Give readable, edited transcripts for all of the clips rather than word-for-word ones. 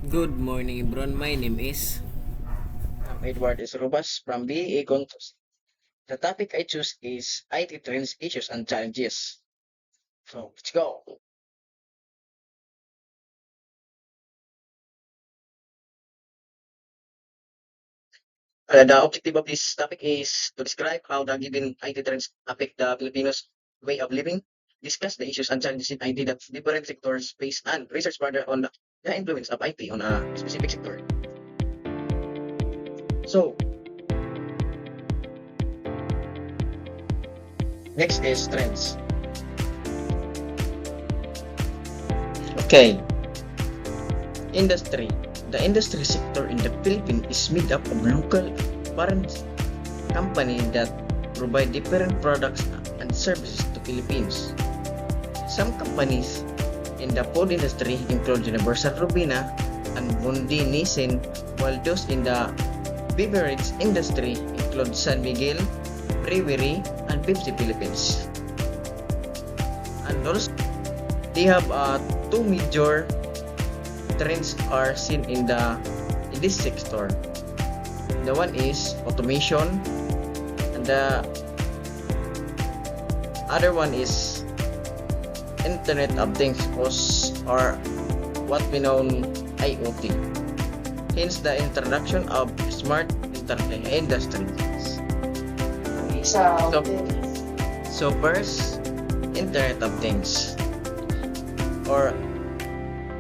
Good morning, everyone. My name is. I'm Edward from BA Contos. The topic I choose is IT trends, issues, and challenges. So let's go. The objective of this topic is to describe how the given IT trends affect the Filipinos' way of living, discuss the issues and challenges in IT that different sectors face, and research further on the influence of IT on a specific sector. So next is trends. Okay, industry. The industry sector in the Philippines is made up of local foreign companies that provide different products and services to Philippines. Some companies in the food industry include Universal Robina and Mundi Nissin, while those in the beverage industry include San Miguel, Brewery, and Pepsi Philippines. And also, they have two major trends are seen in this sector. The one is automation, and the other one is Internet of Things, or what we know IoT. Hence the introduction of smart industries. So first, Internet of Things, or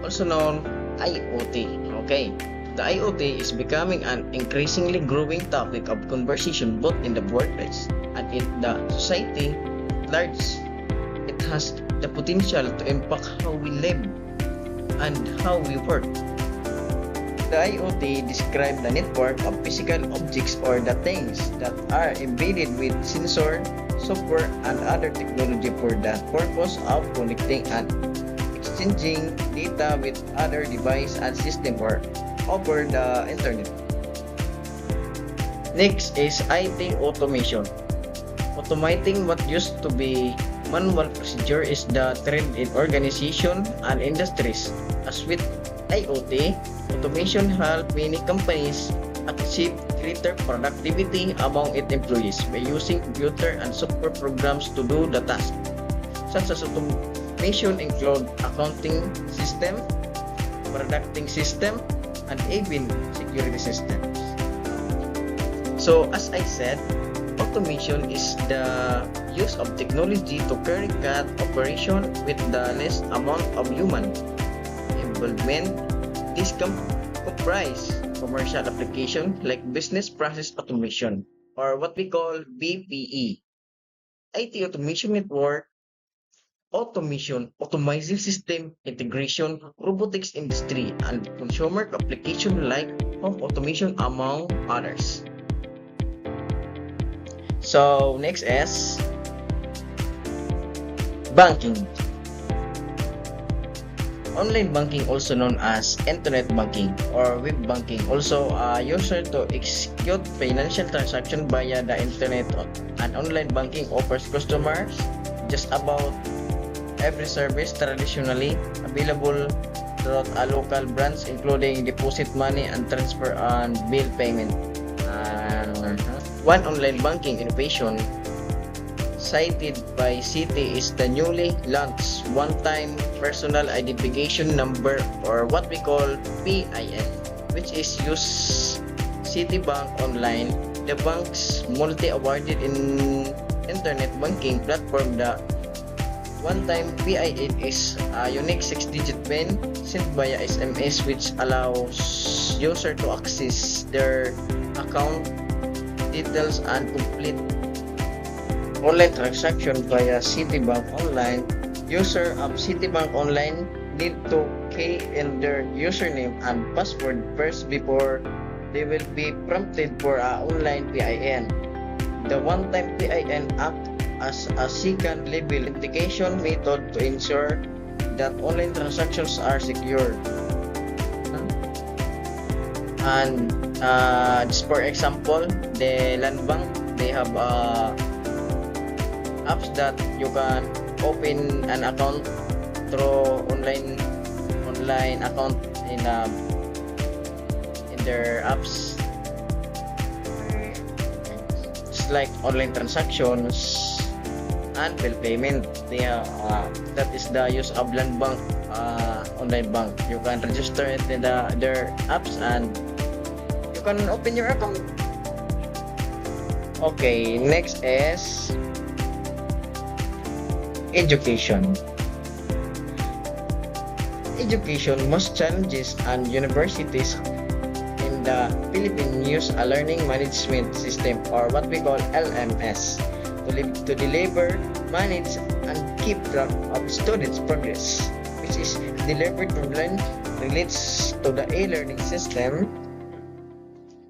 also known IoT. Okay, the IoT is becoming an increasingly growing topic of conversation both in the workplace and in the society at large. It has the potential to impact how we live and how we work. The IoT describes the network of physical objects or the things that are embedded with sensor, software, and other technology for the purpose of connecting and exchanging data with other devices and systems or over the internet. Next is IT automation. Automating what used to be manual procedure is the trend in organization and industries. As with IoT, automation helps many companies achieve greater productivity among its employees by using computer and software programs to do the task, such as automation include accounting system, producting system, and even security systems. So as I said, automation is the use of technology to carry out operation with the less amount of human involvement. This comprise commercial application like business process automation, or what we call BPE. IT automation network automation, automation system integration, robotics industry, and consumer application like home automation among others. So next is banking. Online banking, also known as internet banking or web banking, also user to execute financial transaction via the internet. And online banking offers customers just about every service traditionally available throughout a local branch, including deposit money and transfer and bill payment. One online banking innovation cited by Citi is the newly launched one-time personal identification number, or what we call PIN, which is used Citibank Online, the bank's multi-awarded in internet banking platform. The one-time PIN is a unique 6-digit PIN sent via SMS, which allows user to access their account details and complete online transaction via Citibank Online. User of Citibank Online need to key in their username and password first before they will be prompted for an online PIN. The one-time PIN acts as a second level authentication method to ensure that online transactions are secure. And just for example, the Land Bank, they have apps that you can open an account through online account in their apps. It's like online transactions and bill payment. That is the use of land bank, online bank. You can register it in their apps and you can open your account. Okay, next is education. Education, most challenges and universities in the Philippines use a learning management system, or what we call LMS, to deliver, manage, and keep track of students' progress, which is delivered to learn relates to the e-learning system.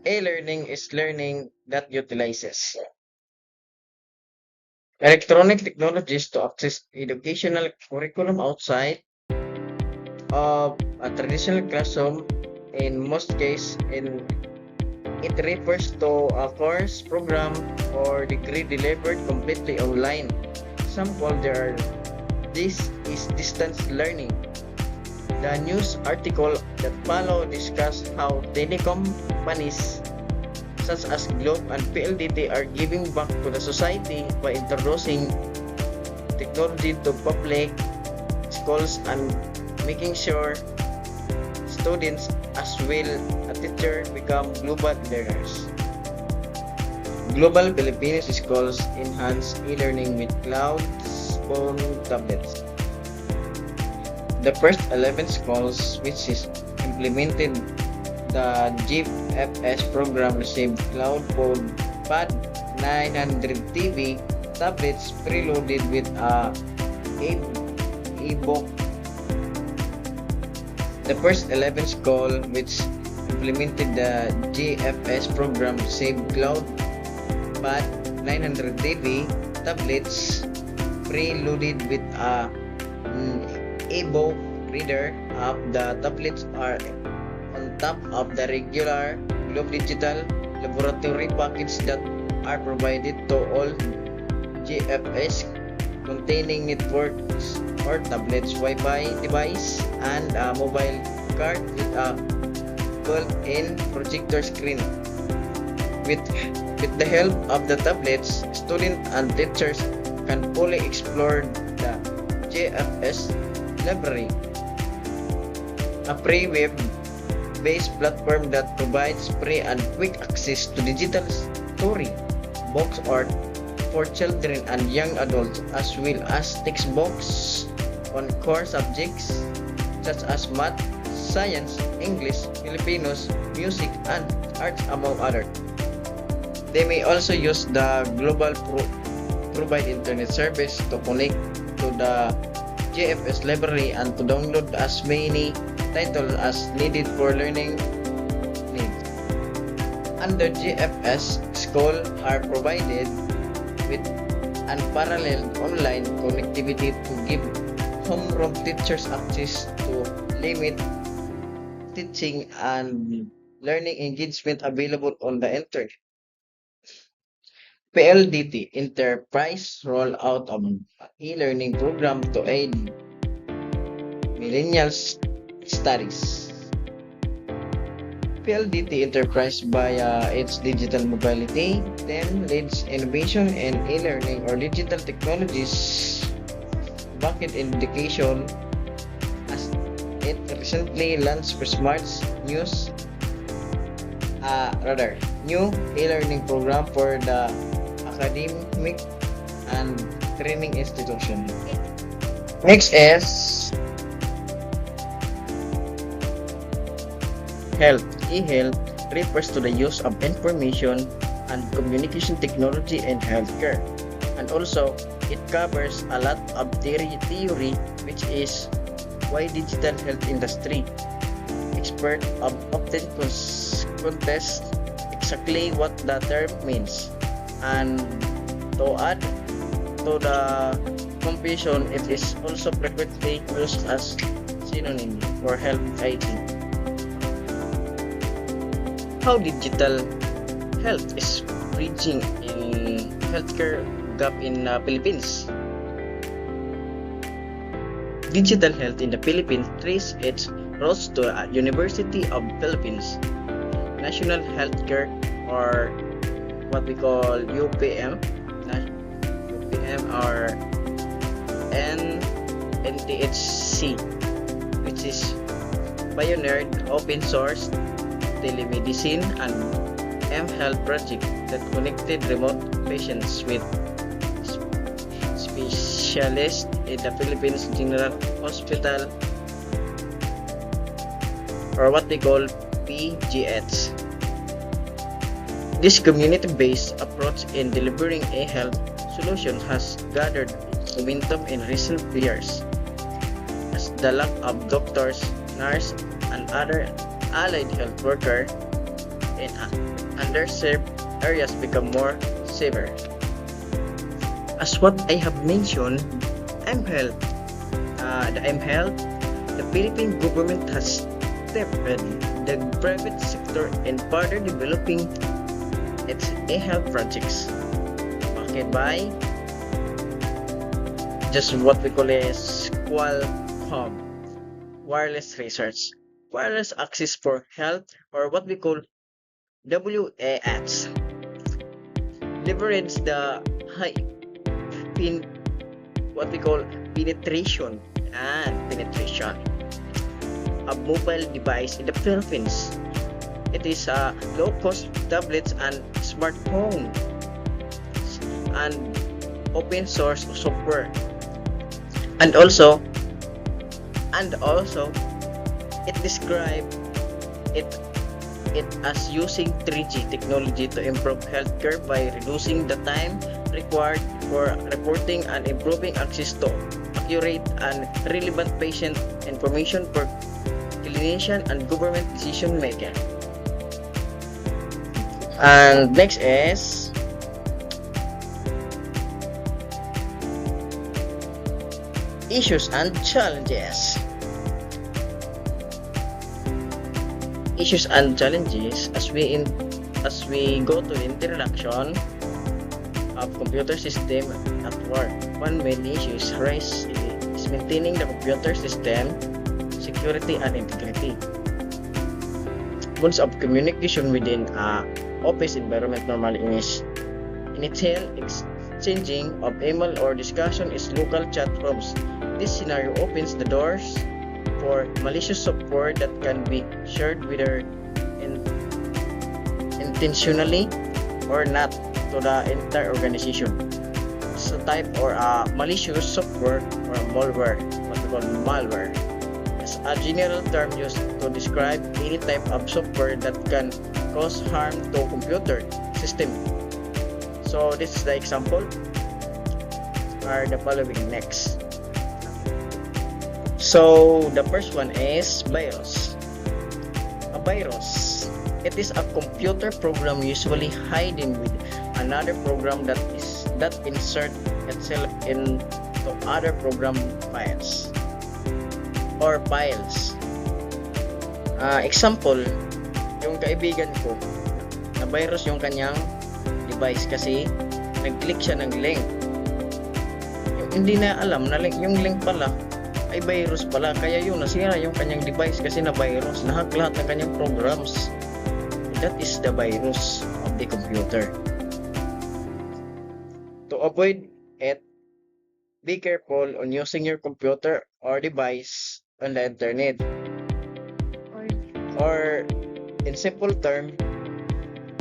E-learning is learning that utilizes electronic technologies to access educational curriculum outside of a traditional classroom. In most cases, it refers to a course, program, or degree delivered completely online. This is distance learning. The news article that follow discuss how telecom companies such as Globe and PLDT are giving back to the society by introducing technology to public schools and making sure students as well as teachers become global learners. Global Filipino schools enhance e-learning with clouds, phone, tablets. The first 11 schools which is implemented the GFS program received cloud phone, pad, 900 TV, tablets preloaded with a e-book. The first 11 schools which implemented the GFS program received cloud, pad, 900 TV, tablets preloaded with a e-book reader. The tablets are on top of the regular Globe Digital laboratory package that are provided to all GFS containing networks or tablets, Wi-Fi device, and a mobile card with a built-in projector screen. With the help of the tablets, students and teachers can fully explore the GFS library, a free web-based platform that provides free and quick access to digital story, books, art for children and young adults, as well as textbooks on core subjects such as math, science, English, Filipinos, music, and arts, among others. They may also use the global provide internet service to connect to the GFS library and to download as many titles as needed for learning needs. Under GFS, schools are provided with unparalleled online connectivity to give homeroom teachers access to limit teaching and learning engagement available on the internet. PLDT Enterprise roll out of e-learning program to aid millennial studies. PLDT Enterprise via its digital mobility then leads innovation in e-learning or digital technologies bucket in education as it recently launched for smarts new e-learning program for the academic and training institution. Next is health. E-health refers to the use of information and communication technology in healthcare, and also it covers a lot of theory which is why digital health industry expert often contest exactly what the term means, and to add to the confusion, it is also frequently used as synonym for health IT. How digital health is bridging in healthcare gap in Philippines. Digital health in the Philippines traces its roots to University of Philippines, national healthcare, or what we call UPM, or NTHC, which is pioneered open source telemedicine and mHealth project that connected remote patients with specialists in the Philippines General Hospital, or what they call PGH. This community-based approach in delivering a health solution has gathered momentum in recent years as the lack of doctors, nurses, and other allied health workers in underserved areas become more severe. As what I have mentioned, mHealth, the Philippine government has stepped in the private sector in further developing its e-health projects. Okay, by just what we call as Qualcomm wireless research, wireless access for health, or what we call WAH, leverage the high what we call penetration of mobile device in the Philippines. It is low-cost tablets and smartphone and open source software, and also it described it as using 3G technology to improve healthcare by reducing the time required for reporting and improving access to accurate and relevant patient information for clinician and government decision maker. And next is issues and challenges. Issues and challenges as we go to the introduction of computer system at work. One main issue is maintaining the computer system security and integrity. Modes of communication within office environment normally initial exchanging of email or discussion is local chat rooms. This scenario opens the doors for malicious software that can be shared whether intentionally or not to the entire organization. It's a type or malicious software or malware, what we call malware. It's a general term used to describe any type of software that can cause harm to computer system. So this is the example are the following next. So the first one is virus. A virus, it is a computer program usually hidden with another program that insert itself into other program files or files. Example, yung kaibigan ko na virus yung kanyang device kasi nag-click siya ng link. Yung hindi na alam na yung link pala ay virus pala, kaya yun nasira yung kanyang device kasi na virus, nahack lahat ng kanyang programs. That is the virus of the computer. To avoid it, be careful on using your computer or device on the internet. Or in simple term,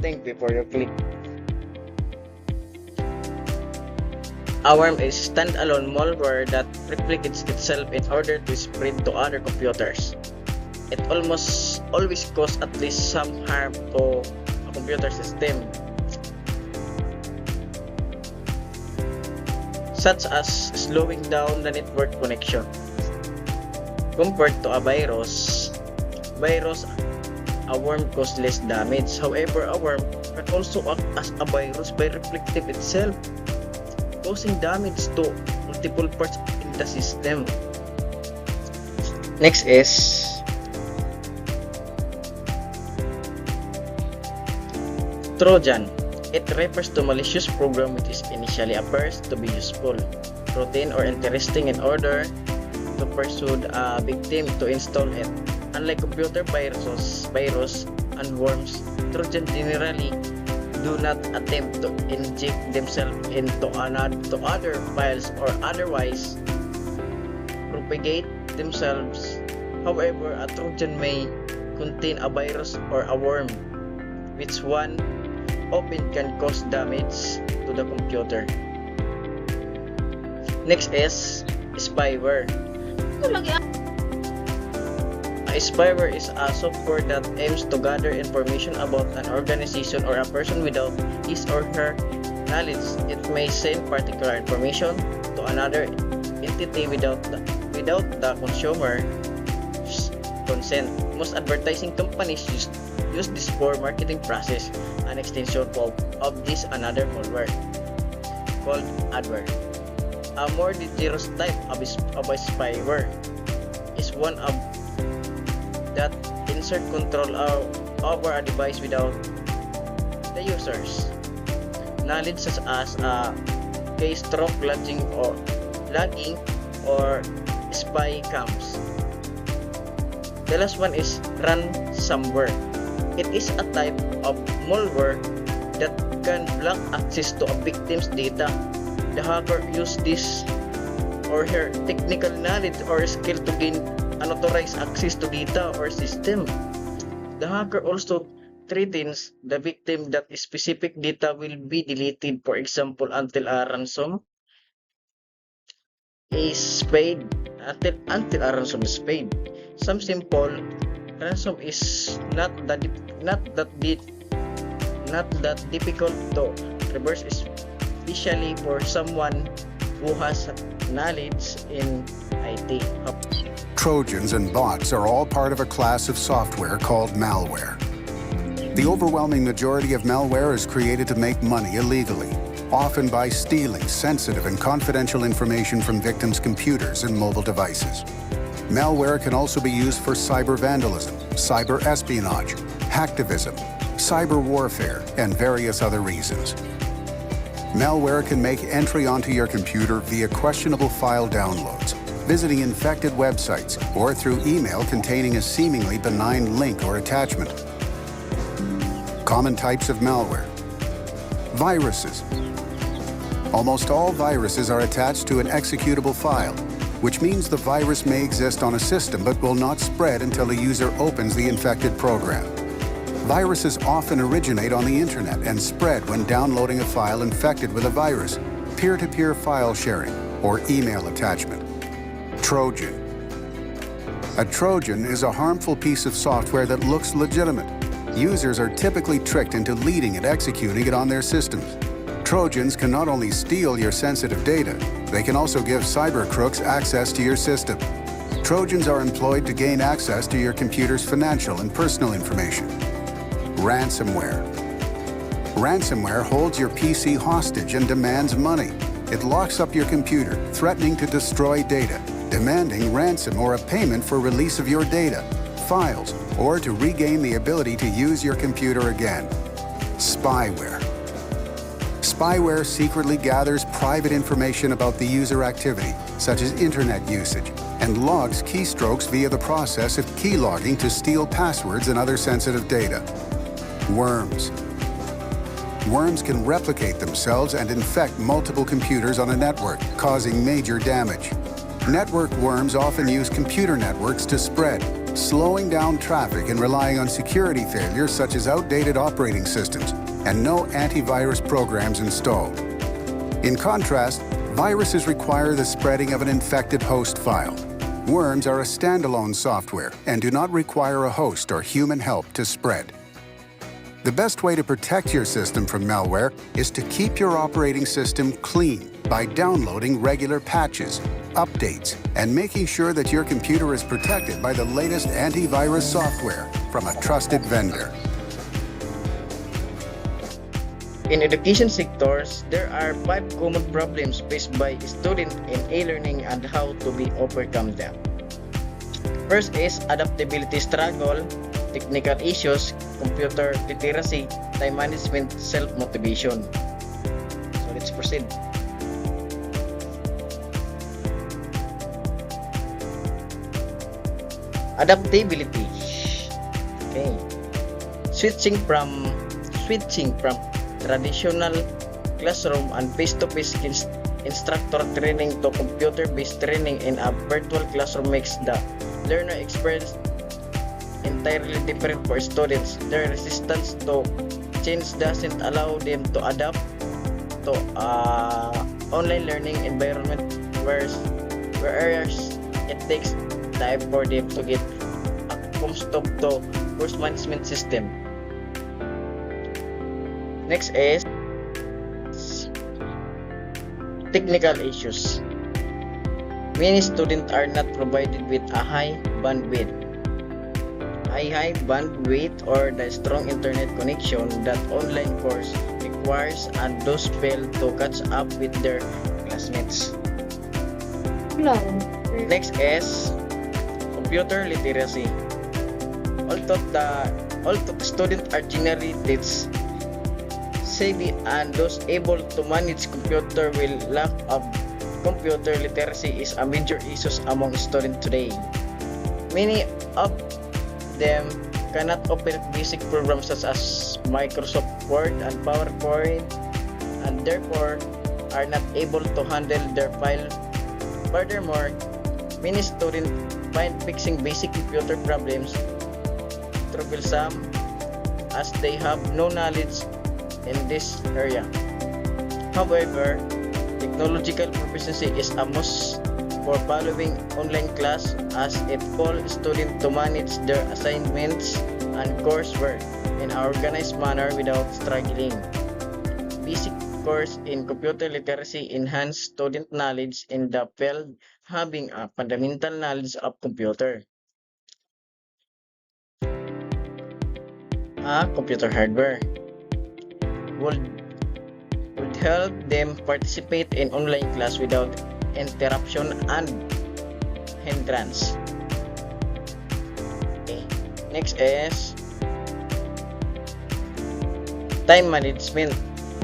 think before you click. A worm is standalone malware that replicates itself in order to spread to other computers. It almost always causes at least some harm to a computer system, such as slowing down the network connection. Compared to a virus, a worm causes less damage. However, a worm can also act as a virus by reflecting itself, causing damage to multiple parts in the system. Next is Trojan. It refers to malicious program which initially appears to be useful, routine, or interesting in order to persuade a victim to install it. Unlike computer virus, and worms, Trojans generally do not attempt to inject themselves into other files or otherwise propagate themselves. However, a Trojan may contain a virus or a worm, which one often can cause damage to the computer. Next is spyware. A spyware is a software that aims to gather information about an organization or a person without his or her knowledge. It may send particular information to another entity without the consumer's consent. Most advertising companies use this for marketing process. An extension of this another malware called adware. A more dangerous type of spyware is one of that insert control over a device without the user's knowledge, such as keystroke logging or spy cams. The last one is ransomware. It is a type of malware that can block access to a victim's data. The hacker uses this or her technical knowledge or skill to gain unauthorized access to data or system. The hacker also threatens the victim that specific data will be deleted, for example, until a ransom is paid. Until a ransom is paid. Some simple ransom is not that difficult to reverse, especially for someone who has knowledge in IT. Trojans and bots are all part of a class of software called malware. The overwhelming majority of malware is created to make money illegally, often by stealing sensitive and confidential information from victims' computers and mobile devices. Malware can also be used for cyber vandalism, cyber espionage, hacktivism, cyber warfare, and various other reasons. Malware can make entry onto your computer via questionable file downloads, visiting infected websites, or through email containing a seemingly benign link or attachment. Common types of malware. Viruses. Almost all viruses are attached to an executable file, which means the virus may exist on a system but will not spread until the user opens the infected program. Viruses often originate on the internet and spread when downloading a file infected with a virus, peer-to-peer file sharing, or email attachment. Trojan. A Trojan is a harmful piece of software that looks legitimate. Users are typically tricked into leading and executing it on their systems. Trojans can not only steal your sensitive data, they can also give cyber crooks access to your system. Trojans are employed to gain access to your computer's financial and personal information. Ransomware. Ransomware holds your PC hostage and demands money. It locks up your computer, threatening to destroy data, demanding ransom or a payment for release of your data, files, or to regain the ability to use your computer again. Spyware. Spyware secretly gathers private information about the user activity, such as internet usage, and logs keystrokes via the process of keylogging to steal passwords and other sensitive data. Worms. Worms can replicate themselves and infect multiple computers on a network, causing major damage. Network worms often use computer networks to spread, slowing down traffic and relying on security failures such as outdated operating systems and no antivirus programs installed. In contrast, viruses require the spreading of an infected host file. Worms are a standalone software and do not require a host or human help to spread. The best way to protect your system from malware is to keep your operating system clean by downloading regular patches, updates, and making sure that your computer is protected by the latest antivirus software from a trusted vendor. In education sectors, there are 5 common problems faced by students in e-learning and how to be overcome them. First is adaptability struggle, technical issues, computer literacy, time management, self-motivation. So let's proceed. Adaptability. Okay. switching from traditional classroom and face-to-face instructor training to computer-based training in a virtual classroom makes the learner experience entirely different for students. Their resistance to change doesn't allow them to adapt to online learning environment, whereas it takes time for them to get accustomed to course management system. Next is technical issues. Many students are not provided with a high bandwidth or the strong internet connection that online course requires, and those fail to catch up with their classmates. Next is computer literacy. Although the students are generally tech savvy and those able to manage computer will lack of computer literacy is a major issue among students today. Many of them cannot operate basic programs such as Microsoft Word and PowerPoint, and therefore are not able to handle their file. Furthermore, many students find fixing basic computer problems troublesome as they have no knowledge in this area. However, technological proficiency is a must for following online class as it calls students to manage their assignments and coursework in an organized manner without struggling. Basic course in computer literacy enhance student knowledge in the field, having a fundamental knowledge of computer hardware would help them participate in online class without interruption and hindrance. Okay. Next is time management.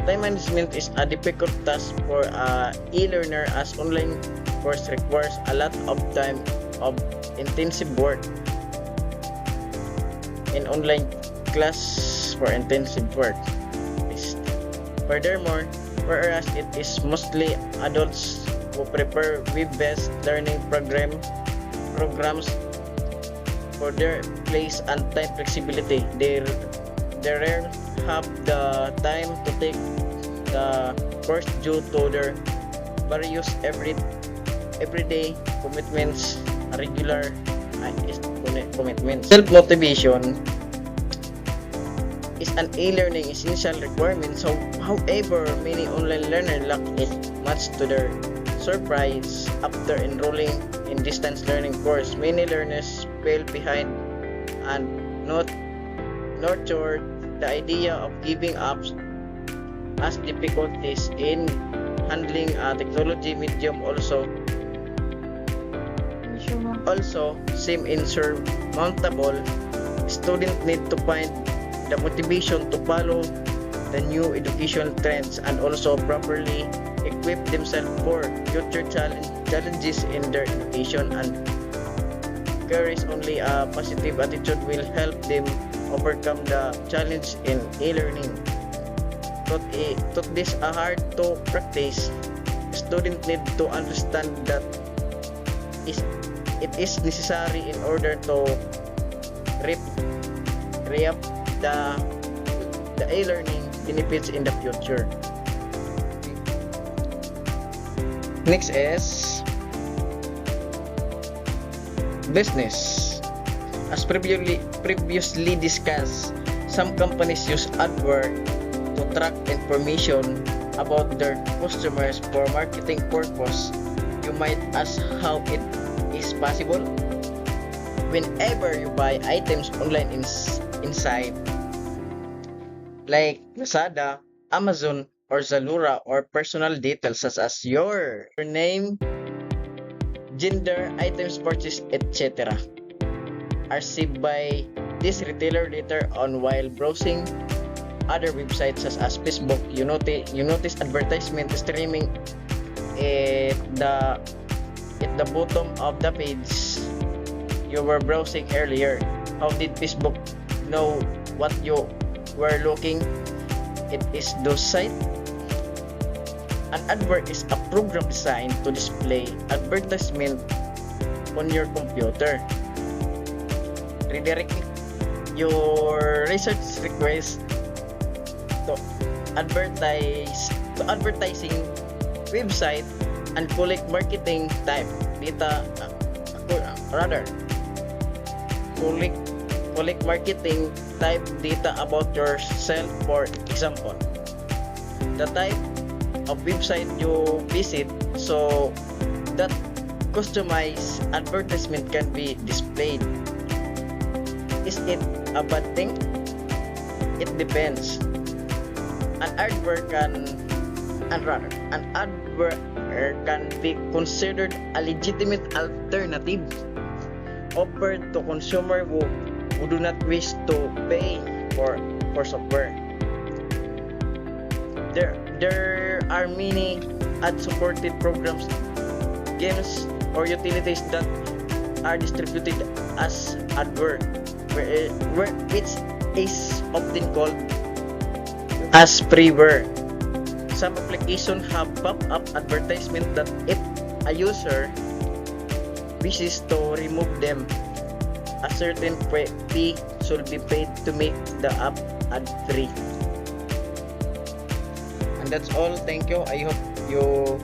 Time management is a difficult task for a e-learner as online course requires a lot of time of intensive work. In online class for intensive work. Furthermore, whereas it is mostly adults who prepare web-based learning programs for their place and time flexibility, they rarely have the time to take the course due to their various everyday commitments, regular commitments. Self-motivation is an e-learning essential requirement. So, however, many online learners lack it much to their surprise after enrolling in distance learning course. Many learners fell behind and not nurtured the idea of giving up as difficulties in handling a technology medium also seem insurmountable. Students need to find the motivation to follow the new education trends and also properly equip themselves for future challenges in their education, and carries only a positive attitude will help them overcome the challenge in e-learning. Taught this are hard to practice. Students need to understand that it is necessary in order to reap the e-learning benefits in the future. Next is business. As previously discussed, some companies use adware to track information about their customers for marketing purpose. You might ask how it is possible. Whenever you buy items online inside like Lazada, Amazon, or Zalora, or personal details such as your name, gender, items purchased, etc. are saved by this retailer later on while browsing other websites such as Facebook. You notice advertisement streaming at the bottom of the page you were browsing earlier. How did Facebook know what you were looking it is those site. An advert is a program designed to display advertisement on your computer. Redirect your research request to advertising website and collect marketing type data collect marketing type data about yourself. For example, the type of website you visit so that customized advertisement can be displayed. Is it a bad thing? It depends. An advert can be considered a legitimate alternative offered to consumers who do not wish to pay for software. There are many ad-supported programs, games, or utilities that are distributed as advert, which is often called as freeware. Some applications have pop-up advertisement that if a user wishes to remove them, a certain fee should be paid to make the app ad-free. And that's all. Thank you. I hope you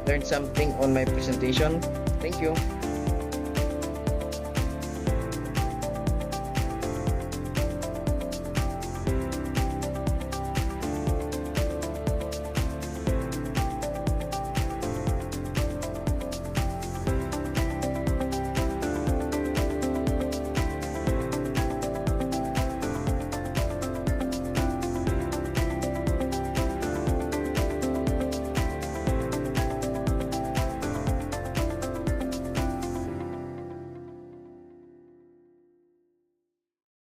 learned something on my presentation. Thank you.